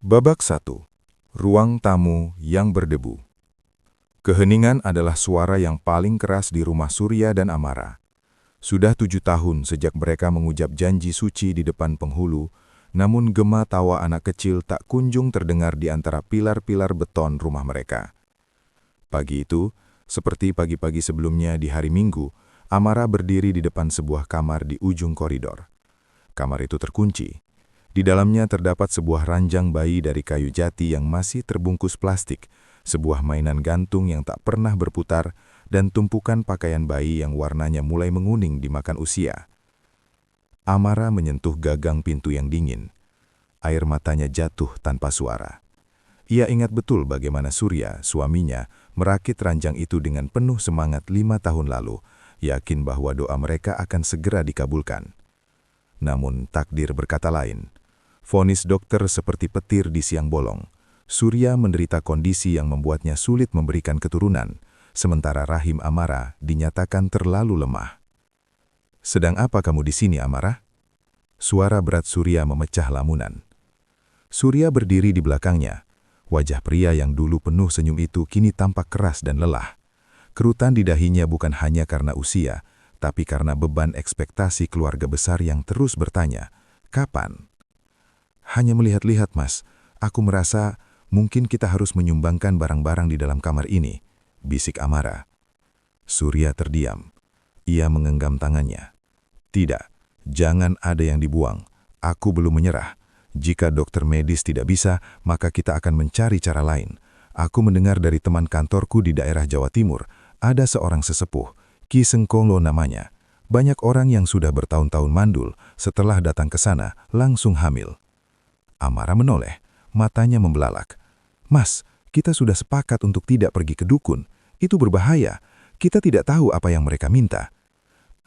Babak 1. Ruang tamu yang berdebu. Keheningan adalah suara yang paling keras di rumah Surya dan Amara. Sudah 7 tahun sejak mereka mengucap janji suci di depan penghulu, namun gema tawa anak kecil tak kunjung terdengar di antara pilar-pilar beton rumah mereka. Pagi itu, seperti pagi-pagi sebelumnya di hari Minggu, Amara berdiri di depan sebuah kamar di ujung koridor. Kamar itu terkunci. Di dalamnya terdapat sebuah ranjang bayi dari kayu jati yang masih terbungkus plastik, sebuah mainan gantung yang tak pernah berputar, dan tumpukan pakaian bayi yang warnanya mulai menguning dimakan usia. Amara menyentuh gagang pintu yang dingin. Air matanya jatuh tanpa suara. Ia ingat betul bagaimana Surya, suaminya, merakit ranjang itu dengan penuh semangat 5 tahun lalu, yakin bahwa doa mereka akan segera dikabulkan. Namun takdir berkata lain. Vonis dokter seperti petir di siang bolong. Surya menderita kondisi yang membuatnya sulit memberikan keturunan, sementara rahim Amara dinyatakan terlalu lemah. "Sedang apa kamu di sini, Amara?" Suara berat Surya memecah lamunan. Surya berdiri di belakangnya. Wajah pria yang dulu penuh senyum itu kini tampak keras dan lelah. Kerutan di dahinya bukan hanya karena usia, tapi karena beban ekspektasi keluarga besar yang terus bertanya, "Kapan?" "Hanya melihat-lihat, Mas. Aku merasa mungkin kita harus menyumbangkan barang-barang di dalam kamar ini," bisik Amara. Surya terdiam. Ia menggenggam tangannya. "Tidak, jangan ada yang dibuang. Aku belum menyerah. Jika dokter medis tidak bisa, maka kita akan mencari cara lain. Aku mendengar dari teman kantorku di daerah Jawa Timur, ada seorang sesepuh, Ki Sengkolo namanya. Banyak orang yang sudah bertahun-tahun mandul, setelah datang ke sana, langsung hamil." Amara menoleh, matanya membelalak. "Mas, kita sudah sepakat untuk tidak pergi ke dukun. Itu berbahaya. Kita tidak tahu apa yang mereka minta."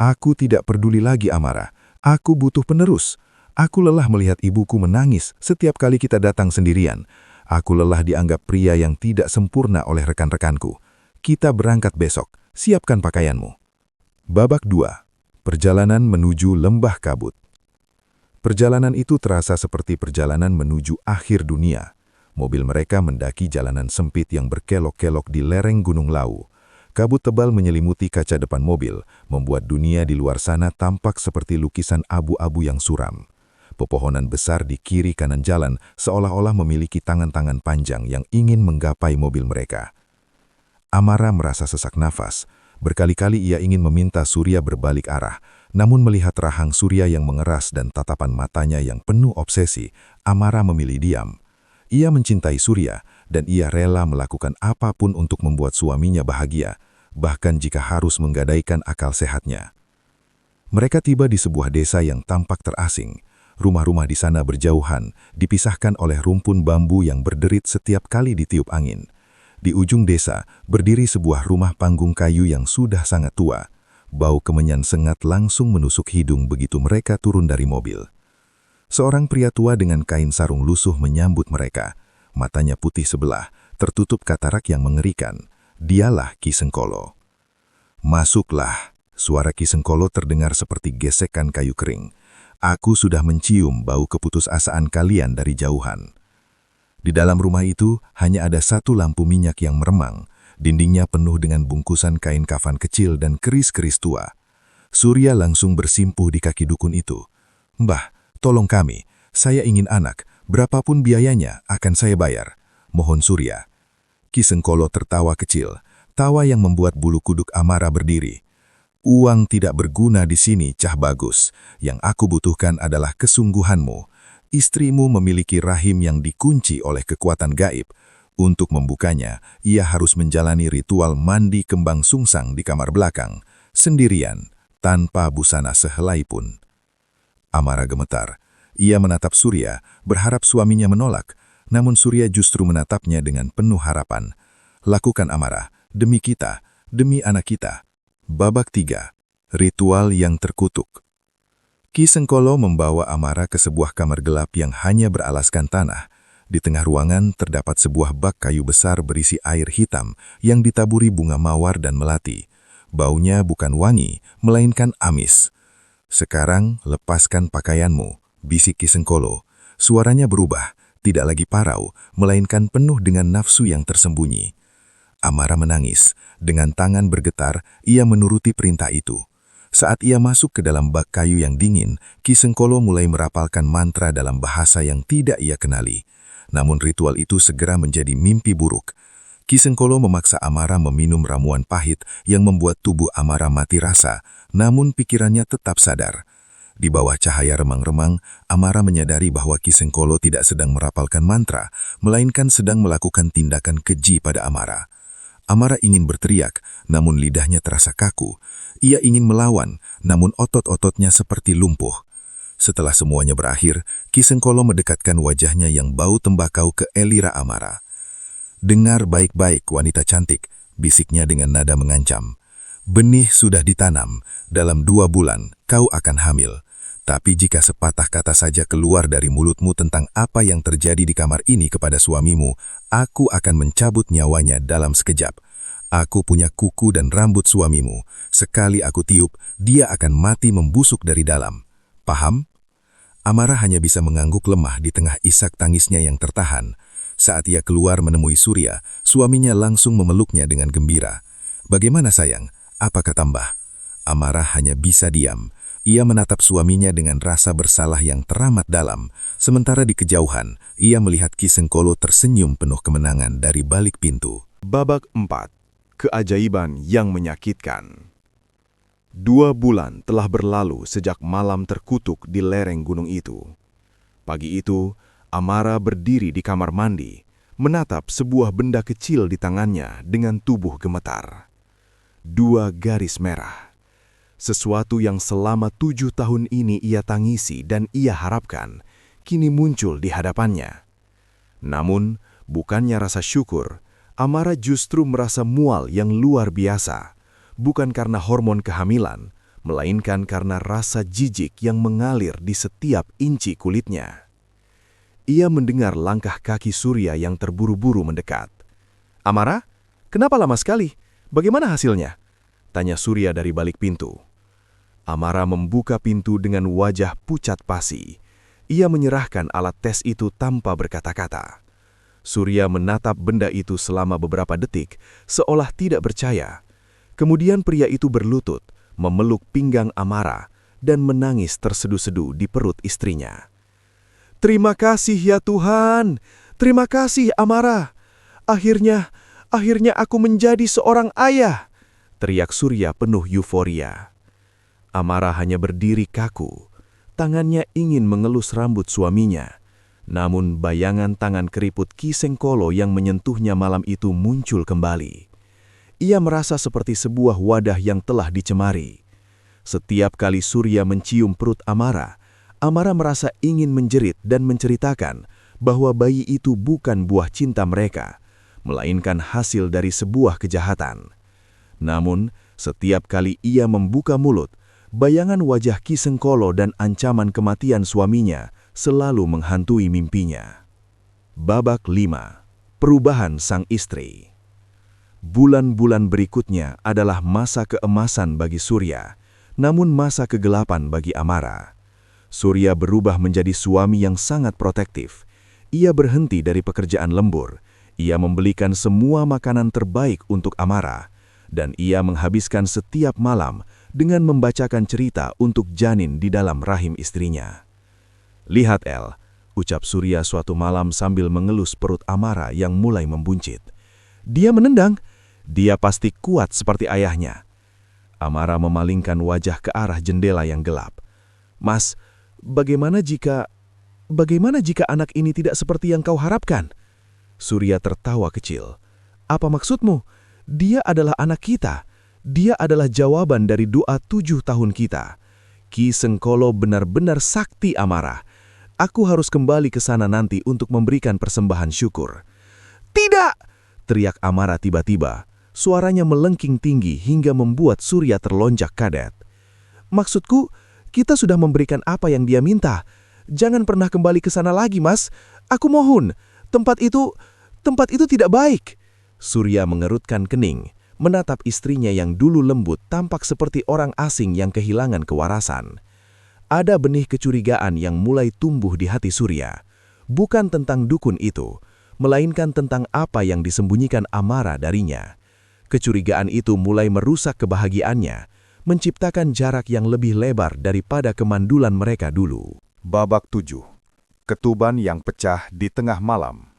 "Aku tidak peduli lagi, Amara. Aku butuh penerus. Aku lelah melihat ibuku menangis setiap kali kita datang sendirian. Aku lelah dianggap pria yang tidak sempurna oleh rekan-rekanku. Kita berangkat besok. Siapkan pakaianmu." Babak 2. Perjalanan menuju lembah kabut. Perjalanan itu terasa seperti perjalanan menuju akhir dunia. Mobil mereka mendaki jalanan sempit yang berkelok-kelok di lereng Gunung Lawu. Kabut tebal menyelimuti kaca depan mobil, membuat dunia di luar sana tampak seperti lukisan abu-abu yang suram. Pepohonan besar di kiri kanan jalan seolah-olah memiliki tangan-tangan panjang yang ingin menggapai mobil mereka. Amara merasa sesak nafas. Berkali-kali ia ingin meminta Surya berbalik arah, namun melihat rahang Surya yang mengeras dan tatapan matanya yang penuh obsesi, Amara memilih diam. Ia mencintai Surya, dan ia rela melakukan apapun untuk membuat suaminya bahagia, bahkan jika harus menggadaikan akal sehatnya. Mereka tiba di sebuah desa yang tampak terasing. Rumah-rumah di sana berjauhan, dipisahkan oleh rumpun bambu yang berderit setiap kali ditiup angin. Di ujung desa, berdiri sebuah rumah panggung kayu yang sudah sangat tua. Bau kemenyan sengat langsung menusuk hidung begitu mereka turun dari mobil. Seorang pria tua dengan kain sarung lusuh menyambut mereka. Matanya putih sebelah, tertutup katarak yang mengerikan. Dialah Ki Sengkolo. "Masuklah," suara Ki Sengkolo terdengar seperti gesekan kayu kering. "Aku sudah mencium bau keputusasaan kalian dari jauhan." Di dalam rumah itu hanya ada satu lampu minyak yang meremang. Dindingnya penuh dengan bungkusan kain kafan kecil dan keris-keris tua. Surya langsung bersimpuh di kaki dukun itu. "Mbah, tolong kami. Saya ingin anak. Berapapun biayanya akan saya bayar. Mohon Surya." Ki Sengkolo tertawa kecil, tawa yang membuat bulu kuduk Amara berdiri. "Uang tidak berguna di sini, Cah Bagus. Yang aku butuhkan adalah kesungguhanmu. Istrimu memiliki rahim yang dikunci oleh kekuatan gaib. Untuk membukanya, ia harus menjalani ritual mandi kembang sungsang di kamar belakang, sendirian, tanpa busana sehelai pun." Amara gemetar. Ia menatap Surya, berharap suaminya menolak, namun Surya justru menatapnya dengan penuh harapan. "Lakukan, Amara, demi kita, demi anak kita." Babak 3. Ritual yang terkutuk. Ki Sengkolo membawa Amara ke sebuah kamar gelap yang hanya beralaskan tanah. Di tengah ruangan terdapat sebuah bak kayu besar berisi air hitam yang ditaburi bunga mawar dan melati. Baunya bukan wangi, melainkan amis. "Sekarang lepaskan pakaianmu," bisik Ki Sengkolo. Suaranya berubah, tidak lagi parau, melainkan penuh dengan nafsu yang tersembunyi. Amara menangis. Dengan tangan bergetar, ia menuruti perintah itu. Saat ia masuk ke dalam bak kayu yang dingin, Ki Sengkolo mulai merapalkan mantra dalam bahasa yang tidak ia kenali. Namun ritual itu segera menjadi mimpi buruk. Ki Sengkolo memaksa Amara meminum ramuan pahit yang membuat tubuh Amara mati rasa, namun pikirannya tetap sadar. Di bawah cahaya remang-remang, Amara menyadari bahwa Ki Sengkolo tidak sedang merapalkan mantra, melainkan sedang melakukan tindakan keji pada Amara. Amara ingin berteriak, namun lidahnya terasa kaku. Ia ingin melawan, namun otot-ototnya seperti lumpuh. Setelah semuanya berakhir, Ki Sengkolo mendekatkan wajahnya yang bau tembakau ke Elira Amara. "Dengar baik-baik, wanita cantik," bisiknya dengan nada mengancam. "Benih sudah ditanam, dalam 2 bulan kau akan hamil. Tapi jika sepatah kata saja keluar dari mulutmu tentang apa yang terjadi di kamar ini kepada suamimu, aku akan mencabut nyawanya dalam sekejap. Aku punya kuku dan rambut suamimu. Sekali aku tiup, dia akan mati membusuk dari dalam. Paham?" Amara hanya bisa mengangguk lemah di tengah isak tangisnya yang tertahan. Saat ia keluar menemui Surya, suaminya langsung memeluknya dengan gembira. "Bagaimana sayang? Apa kata Mbah?" Amara hanya bisa diam. Ia menatap suaminya dengan rasa bersalah yang teramat dalam. Sementara di kejauhan, ia melihat Ki Sengkolo tersenyum penuh kemenangan dari balik pintu. Babak 4. Keajaiban yang menyakitkan. 2 bulan telah berlalu sejak malam terkutuk di lereng gunung itu. Pagi itu, Amara berdiri di kamar mandi, menatap sebuah benda kecil di tangannya dengan tubuh gemetar. 2 garis merah. Sesuatu yang selama 7 tahun ini ia tangisi dan ia harapkan, kini muncul di hadapannya. Namun, bukannya rasa syukur, Amara justru merasa mual yang luar biasa. Bukan karena hormon kehamilan, melainkan karena rasa jijik yang mengalir di setiap inci kulitnya. Ia mendengar langkah kaki Surya yang terburu-buru mendekat. "Amara, kenapa lama sekali? Bagaimana hasilnya?" tanya Surya dari balik pintu. Amara membuka pintu dengan wajah pucat pasi. Ia menyerahkan alat tes itu tanpa berkata-kata. Surya menatap benda itu selama beberapa detik, seolah tidak percaya. Kemudian pria itu berlutut, memeluk pinggang Amara, dan menangis tersedu-sedu di perut istrinya. "Terima kasih ya Tuhan! Terima kasih Amara! Akhirnya aku menjadi seorang ayah!" teriak Surya penuh euforia. Amara hanya berdiri kaku. Tangannya ingin mengelus rambut suaminya. Namun bayangan tangan keriput Ki Sengkolo yang menyentuhnya malam itu muncul kembali. Ia merasa seperti sebuah wadah yang telah dicemari. Setiap kali Surya mencium perut Amara, Amara merasa ingin menjerit dan menceritakan bahwa bayi itu bukan buah cinta mereka, melainkan hasil dari sebuah kejahatan. Namun, setiap kali ia membuka mulut, bayangan wajah Ki Sengkolo dan ancaman kematian suaminya selalu menghantui mimpinya. Babak 5. Perubahan sang istri. Bulan-bulan berikutnya adalah masa keemasan bagi Surya, namun masa kegelapan bagi Amara. Surya berubah menjadi suami yang sangat protektif. Ia berhenti dari pekerjaan lembur. Ia membelikan semua makanan terbaik untuk Amara, dan ia menghabiskan setiap malam dengan membacakan cerita untuk janin di dalam rahim istrinya. "Lihat El," ucap Surya suatu malam sambil mengelus perut Amara yang mulai membuncit. "Dia menendang. Dia pasti kuat seperti ayahnya." Amara memalingkan wajah ke arah jendela yang gelap. "Mas, bagaimana jika anak ini tidak seperti yang kau harapkan?" Surya tertawa kecil. "Apa maksudmu? Dia adalah anak kita. Dia adalah jawaban dari doa 7 tahun kita. Ki Sengkolo benar-benar sakti Amara. Aku harus kembali ke sana nanti untuk memberikan persembahan syukur." "Tidak!" teriak Amara tiba-tiba. Suaranya melengking tinggi hingga membuat Surya terlonjak kaget. "Maksudku, kita sudah memberikan apa yang dia minta. Jangan pernah kembali ke sana lagi, Mas. Aku mohon, tempat itu tidak baik." Surya mengerutkan kening, menatap istrinya yang dulu lembut tampak seperti orang asing yang kehilangan kewarasan. Ada benih kecurigaan yang mulai tumbuh di hati Surya. bukan tentang dukun itu, melainkan tentang apa yang disembunyikan Amara darinya. Kecurigaan itu mulai merusak kebahagiaannya, menciptakan jarak yang lebih lebar daripada kemandulan mereka dulu. Babak 7. Ketuban yang pecah di tengah malam.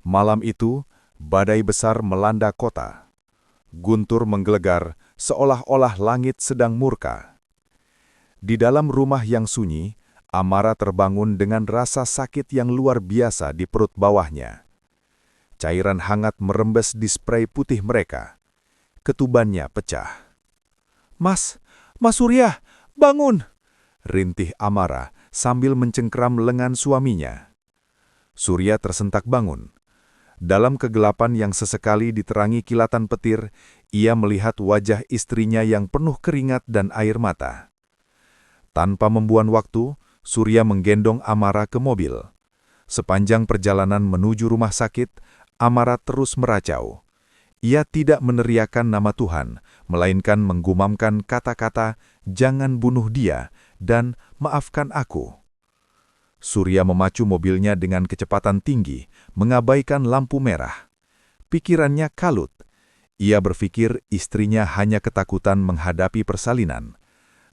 Malam itu, badai besar melanda kota. Guntur menggelegar seolah-olah langit sedang murka. Di dalam rumah yang sunyi, Amara terbangun dengan rasa sakit yang luar biasa di perut bawahnya. Cairan hangat merembes di spray putih mereka. Ketubannya pecah. Mas Surya, bangun!" rintih Amara sambil mencengkram lengan suaminya. Surya tersentak bangun. Dalam kegelapan yang sesekali diterangi kilatan petir, ia melihat wajah istrinya yang penuh keringat dan air mata. Tanpa membuang waktu, Surya menggendong Amara ke mobil. Sepanjang perjalanan menuju rumah sakit, Amara terus meracau. Ia tidak meneriakkan nama Tuhan, melainkan menggumamkan kata-kata, "Jangan bunuh dia," dan "Maafkan aku." Surya memacu mobilnya dengan kecepatan tinggi, mengabaikan lampu merah. Pikirannya kalut. Ia berpikir istrinya hanya ketakutan menghadapi persalinan.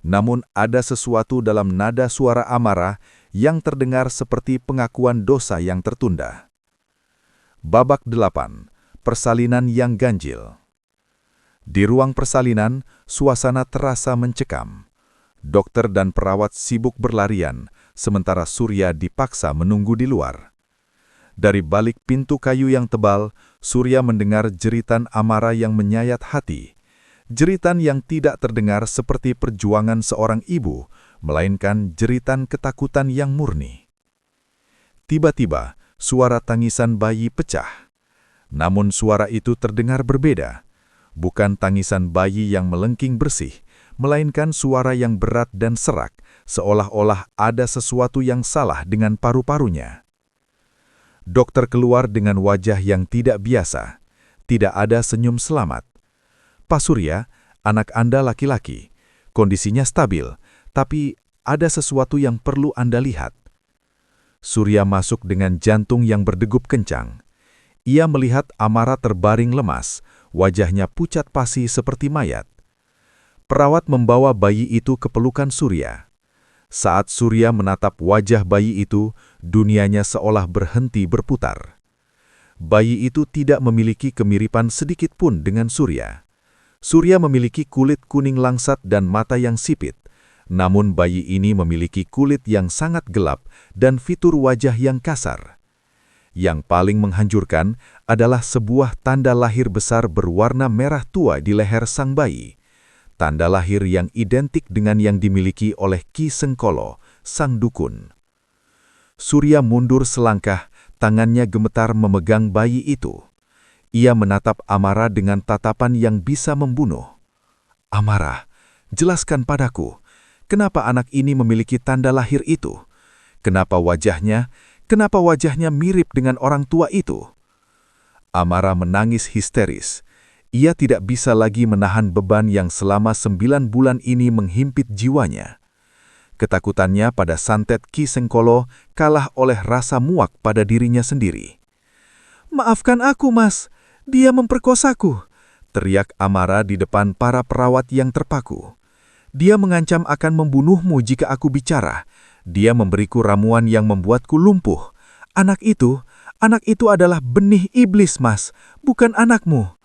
Namun ada sesuatu dalam nada suara Amara yang terdengar seperti pengakuan dosa yang tertunda. Babak 8. Persalinan yang ganjil. Di ruang persalinan, suasana terasa mencekam. Dokter dan perawat sibuk berlarian, sementara Surya dipaksa menunggu di luar. Dari balik pintu kayu yang tebal, Surya mendengar jeritan Amara yang menyayat hati. Jeritan yang tidak terdengar seperti perjuangan seorang ibu, melainkan jeritan ketakutan yang murni. Tiba-tiba, suara tangisan bayi pecah. Namun suara itu terdengar berbeda. Bukan tangisan bayi yang melengking bersih, melainkan suara yang berat dan serak, seolah-olah ada sesuatu yang salah dengan paru-parunya. Dokter keluar dengan wajah yang tidak biasa. Tidak ada senyum selamat. "Pak Surya, anak Anda laki-laki. Kondisinya stabil, tapi ada sesuatu yang perlu Anda lihat." Surya masuk dengan jantung yang berdegup kencang. Ia melihat Amara terbaring lemas, wajahnya pucat pasi seperti mayat. Perawat membawa bayi itu ke pelukan Surya. Saat Surya menatap wajah bayi itu, dunianya seolah berhenti berputar. Bayi itu tidak memiliki kemiripan sedikit pun dengan Surya. Surya memiliki kulit kuning langsat dan mata yang sipit, namun bayi ini memiliki kulit yang sangat gelap dan fitur wajah yang kasar. Yang paling menghancurkan adalah sebuah tanda lahir besar berwarna merah tua di leher sang bayi. Tanda lahir yang identik dengan yang dimiliki oleh Ki Sengkolo, sang dukun. Surya mundur selangkah, tangannya gemetar memegang bayi itu. Ia menatap Amara dengan tatapan yang bisa membunuh. "Amara, jelaskan padaku, kenapa anak ini memiliki tanda lahir itu? Kenapa wajahnya mirip dengan orang tua itu?" Amara menangis histeris. Ia tidak bisa lagi menahan beban yang selama 9 bulan ini menghimpit jiwanya. Ketakutannya pada santet Ki Sengkolo kalah oleh rasa muak pada dirinya sendiri. "Maafkan aku, Mas. Dia memperkosaku," teriak Amara di depan para perawat yang terpaku. "Dia mengancam akan membunuhmu jika aku bicara. Dia memberiku ramuan yang membuatku lumpuh. Anak itu adalah benih iblis, Mas, bukan anakmu."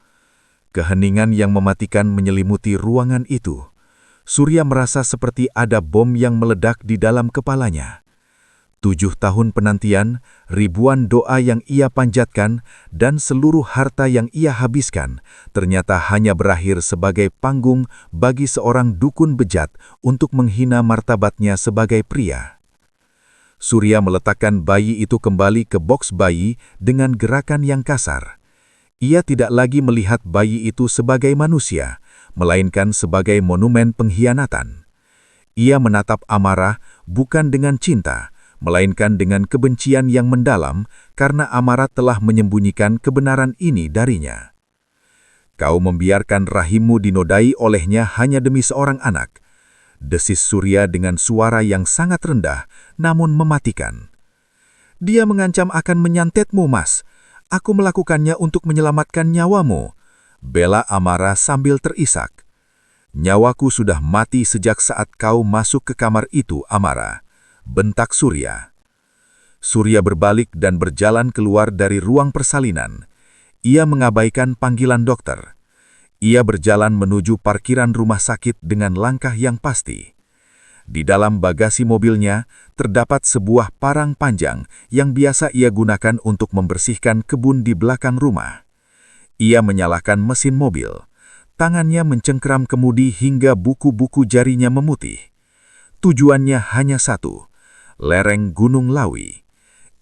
Keheningan yang mematikan menyelimuti ruangan itu. Surya merasa seperti ada bom yang meledak di dalam kepalanya. 7 tahun penantian, ribuan doa yang ia panjatkan, dan seluruh harta yang ia habiskan, ternyata hanya berakhir sebagai panggung bagi seorang dukun bejat untuk menghina martabatnya sebagai pria. Surya meletakkan bayi itu kembali ke boks bayi dengan gerakan yang kasar. Ia tidak lagi melihat bayi itu sebagai manusia, melainkan sebagai monumen pengkhianatan. Ia menatap Amara bukan dengan cinta, melainkan dengan kebencian yang mendalam karena Amara telah menyembunyikan kebenaran ini darinya. "Kau membiarkan rahimmu dinodai olehnya hanya demi seorang anak," desis Surya dengan suara yang sangat rendah namun mematikan. Dia mengancam akan menyantetmu, Mas. Aku melakukannya untuk menyelamatkan nyawamu. Bela Amara sambil terisak. Nyawaku sudah mati sejak saat kau masuk ke kamar itu, Amara. Bentak Surya. Surya berbalik dan berjalan keluar dari ruang persalinan. Ia mengabaikan panggilan dokter. Ia berjalan menuju parkiran rumah sakit dengan langkah yang pasti. Di dalam bagasi mobilnya terdapat sebuah parang panjang yang biasa ia gunakan untuk membersihkan kebun di belakang rumah. Ia menyalakan mesin mobil. Tangannya mencengkeram kemudi hingga buku-buku jarinya memutih. Tujuannya hanya satu, lereng Gunung Lawi.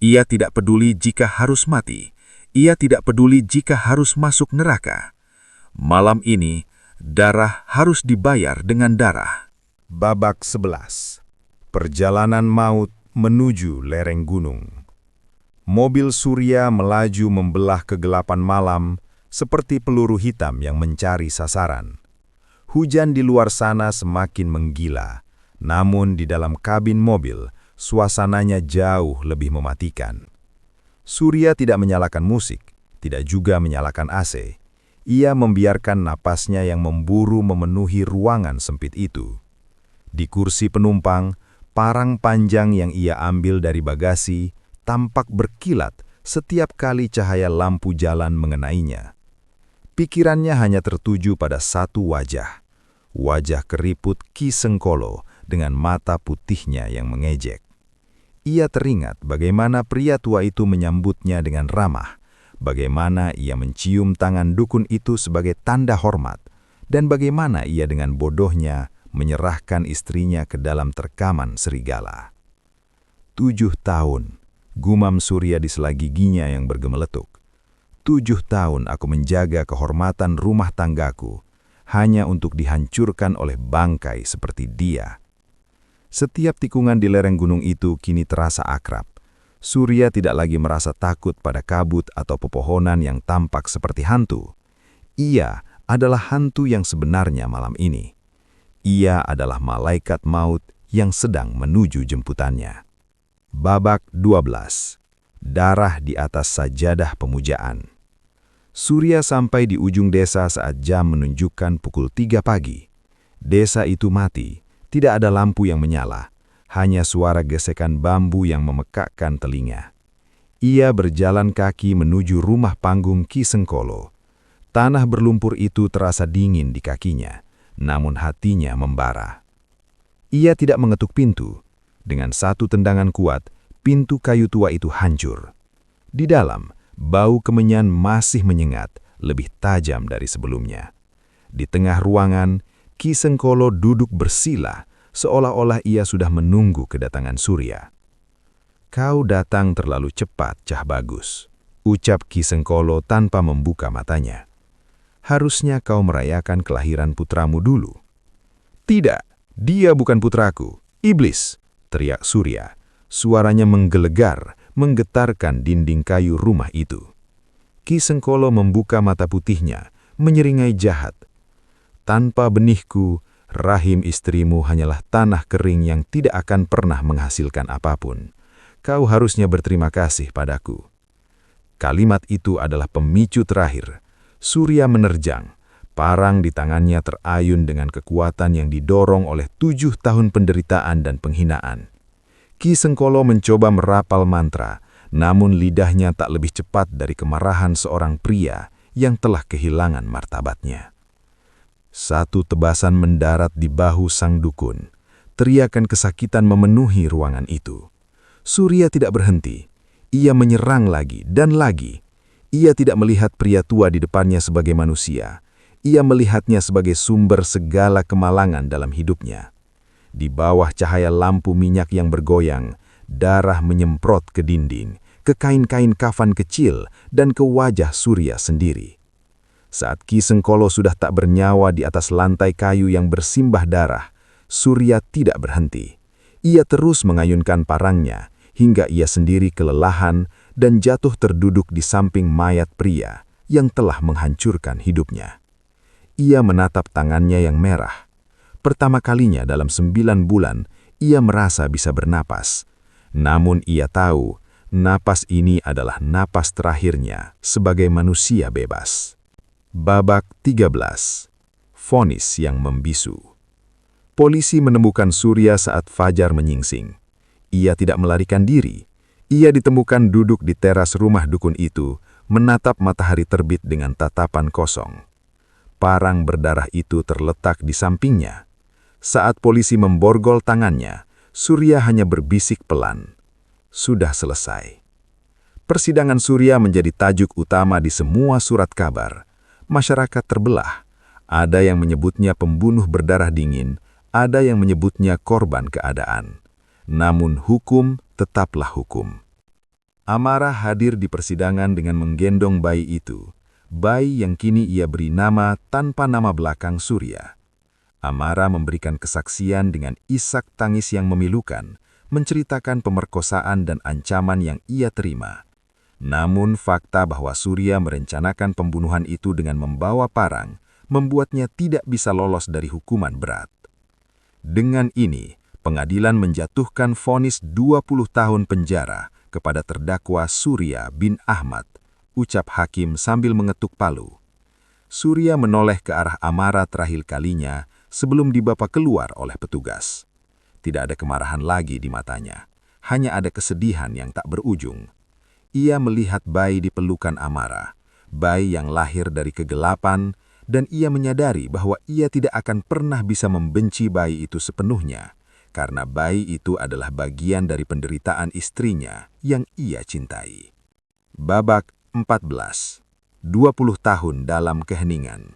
Ia tidak peduli jika harus mati. Ia tidak peduli jika harus masuk neraka. Malam ini, darah harus dibayar dengan darah. Babak 11. Perjalanan maut menuju lereng gunung. Mobil Surya melaju membelah kegelapan malam seperti peluru hitam yang mencari sasaran. Hujan di luar sana semakin menggila, namun di dalam kabin mobil, suasananya jauh lebih mematikan. Surya tidak menyalakan musik, tidak juga menyalakan AC. Ia membiarkan napasnya yang memburu memenuhi ruangan sempit itu. Di kursi penumpang, parang panjang yang ia ambil dari bagasi tampak berkilat setiap kali cahaya lampu jalan mengenainya. Pikirannya hanya tertuju pada satu wajah. Wajah keriput Ki Sengkolo dengan mata putihnya yang mengejek. Ia teringat bagaimana pria tua itu menyambutnya dengan ramah, bagaimana ia mencium tangan dukun itu sebagai tanda hormat, dan bagaimana ia dengan bodohnya menyerahkan istrinya ke dalam terkaman serigala. 7 tahun, gumam Surya di sela giginya yang bergemeletuk. 7 tahun aku menjaga kehormatan rumah tanggaku, hanya untuk dihancurkan oleh bangkai seperti dia. Setiap tikungan di lereng gunung itu kini terasa akrab. Surya tidak lagi merasa takut pada kabut atau pepohonan yang tampak seperti hantu. Ia adalah hantu yang sebenarnya malam ini. Ia adalah malaikat maut yang sedang menuju jemputannya. Babak 12. Darah di atas sajadah pemujaan. Surya sampai di ujung desa saat jam menunjukkan pukul 3 pagi. Desa itu mati, tidak ada lampu yang menyala, hanya suara gesekan bambu yang memekakkan telinga. Ia berjalan kaki menuju rumah panggung Ki Sengkolo. Tanah berlumpur itu terasa dingin di kakinya. Namun hatinya membara. Ia tidak mengetuk pintu. Dengan satu tendangan kuat, pintu kayu tua itu hancur. Di dalam, bau kemenyan masih menyengat, lebih tajam dari sebelumnya. Di tengah ruangan, Ki Sengkolo duduk bersila, seolah-olah ia sudah menunggu kedatangan Surya. "Kau datang terlalu cepat, Cah Bagus," ucap Ki Sengkolo tanpa membuka matanya. "Harusnya kau merayakan kelahiran putramu dulu." "Tidak, dia bukan putraku, iblis," teriak Surya. Suaranya menggelegar, menggetarkan dinding kayu rumah itu. Ki Sengkolo membuka mata putihnya, menyeringai jahat. "Tanpa benihku, rahim istrimu hanyalah tanah kering yang tidak akan pernah menghasilkan apapun. Kau harusnya berterima kasih padaku." Kalimat itu adalah pemicu terakhir. Surya menerjang. Parang di tangannya terayun dengan kekuatan yang didorong oleh 7 tahun penderitaan dan penghinaan. Ki Sengkolo mencoba merapal mantra, namun lidahnya tak lebih cepat dari kemarahan seorang pria yang telah kehilangan martabatnya. Satu tebasan mendarat di bahu sang dukun. Teriakan kesakitan memenuhi ruangan itu. Surya tidak berhenti. Ia menyerang lagi dan lagi. Ia tidak melihat pria tua di depannya sebagai manusia. Ia melihatnya sebagai sumber segala kemalangan dalam hidupnya. Di bawah cahaya lampu minyak yang bergoyang, darah menyemprot ke dinding, ke kain-kain kafan kecil, dan ke wajah Surya sendiri. Saat Ki Sengkolo sudah tak bernyawa di atas lantai kayu yang bersimbah darah, Surya tidak berhenti. Ia terus mengayunkan parangnya, hingga ia sendiri kelelahan dan jatuh terduduk di samping mayat pria yang telah menghancurkan hidupnya. Ia menatap tangannya yang merah. Pertama kalinya dalam 9 bulan, ia merasa bisa bernapas. Namun ia tahu, Napas ini adalah napas terakhirnya sebagai manusia bebas. Babak 13. Vonis yang membisu. Polisi menemukan Surya saat fajar menyingsing. Ia tidak melarikan diri. Ia ditemukan duduk di teras rumah dukun itu, menatap matahari terbit dengan tatapan kosong. Parang berdarah itu terletak di sampingnya. Saat polisi memborgol tangannya, Surya hanya berbisik pelan, "Sudah selesai." Persidangan Surya menjadi tajuk utama di semua surat kabar. Masyarakat terbelah. Ada yang menyebutnya pembunuh berdarah dingin, ada yang menyebutnya korban keadaan. Namun hukum tetaplah hukum. Amara hadir di persidangan dengan menggendong bayi itu, bayi yang kini ia beri nama tanpa nama belakang Surya. Amara memberikan kesaksian dengan isak tangis yang memilukan, menceritakan pemerkosaan dan ancaman yang ia terima. Namun fakta bahwa Surya merencanakan pembunuhan itu dengan membawa parang, membuatnya tidak bisa lolos dari hukuman berat. Dengan ini, pengadilan menjatuhkan vonis 20 tahun penjara kepada terdakwa Surya bin Ahmad, ucap hakim sambil mengetuk palu. Surya menoleh ke arah Amara terakhir kalinya sebelum dibawa keluar oleh petugas. Tidak ada kemarahan lagi di matanya, hanya ada kesedihan yang tak berujung. Ia melihat bayi di pelukan Amara, bayi yang lahir dari kegelapan, dan ia menyadari bahwa ia tidak akan pernah bisa membenci bayi itu sepenuhnya, karena bayi itu adalah bagian dari penderitaan istrinya yang ia cintai. Babak 14. 20 tahun dalam keheningan.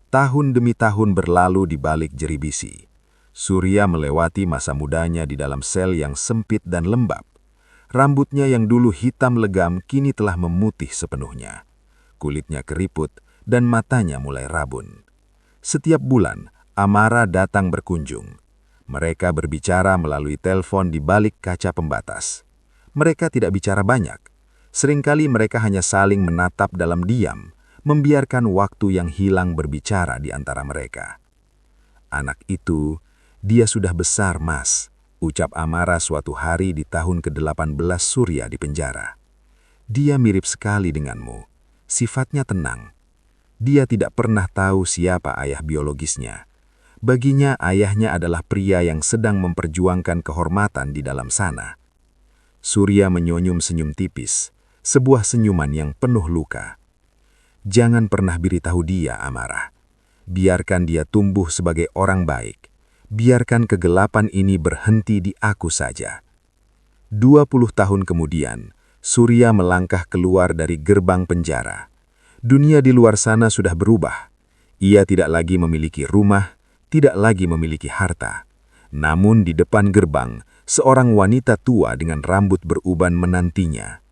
Tahun demi tahun berlalu di balik jeribisi. Surya melewati masa mudanya di dalam sel yang sempit dan lembab. Rambutnya yang dulu hitam legam kini telah memutih sepenuhnya. Kulitnya keriput dan matanya mulai rabun. Setiap bulan, Amara datang berkunjung. Mereka berbicara melalui telepon di balik kaca pembatas. Mereka tidak bicara banyak. Seringkali mereka hanya saling menatap dalam diam, membiarkan waktu yang hilang berbicara di antara mereka. "Anak itu, dia sudah besar, Mas," ucap Amara suatu hari di tahun ke-18 Surya di penjara. "Dia mirip sekali denganmu. Sifatnya tenang. Dia tidak pernah tahu siapa ayah biologisnya. Baginya ayahnya adalah pria yang sedang memperjuangkan kehormatan di dalam sana." Surya menyonyum senyum tipis, sebuah senyuman yang penuh luka. "Jangan pernah beritahu dia, Amara. Biarkan dia tumbuh sebagai orang baik. Biarkan kegelapan ini berhenti di aku saja." 20 tahun kemudian, Surya melangkah keluar dari gerbang penjara. Dunia di luar sana sudah berubah. Ia tidak lagi memiliki rumah, tidak lagi memiliki harta. Namun di depan gerbang, seorang wanita tua dengan rambut beruban menantinya.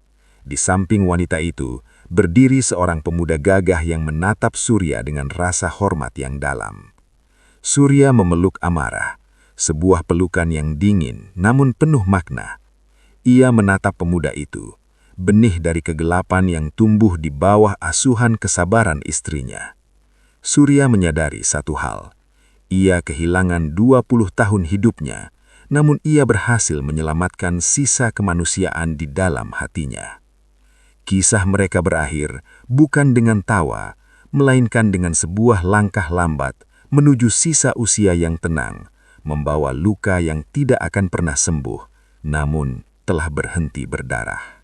Di samping wanita itu, berdiri seorang pemuda gagah yang menatap Surya dengan rasa hormat yang dalam. Surya memeluk Amara, sebuah pelukan yang dingin namun penuh makna. Ia menatap pemuda itu, benih dari kegelapan yang tumbuh di bawah asuhan kesabaran istrinya. Surya menyadari satu hal. Ia kehilangan 20 tahun hidupnya, namun ia berhasil menyelamatkan sisa kemanusiaan di dalam hatinya. Kisah mereka berakhir bukan dengan tawa, melainkan dengan sebuah langkah lambat menuju sisa usia yang tenang, membawa luka yang tidak akan pernah sembuh, namun telah berhenti berdarah.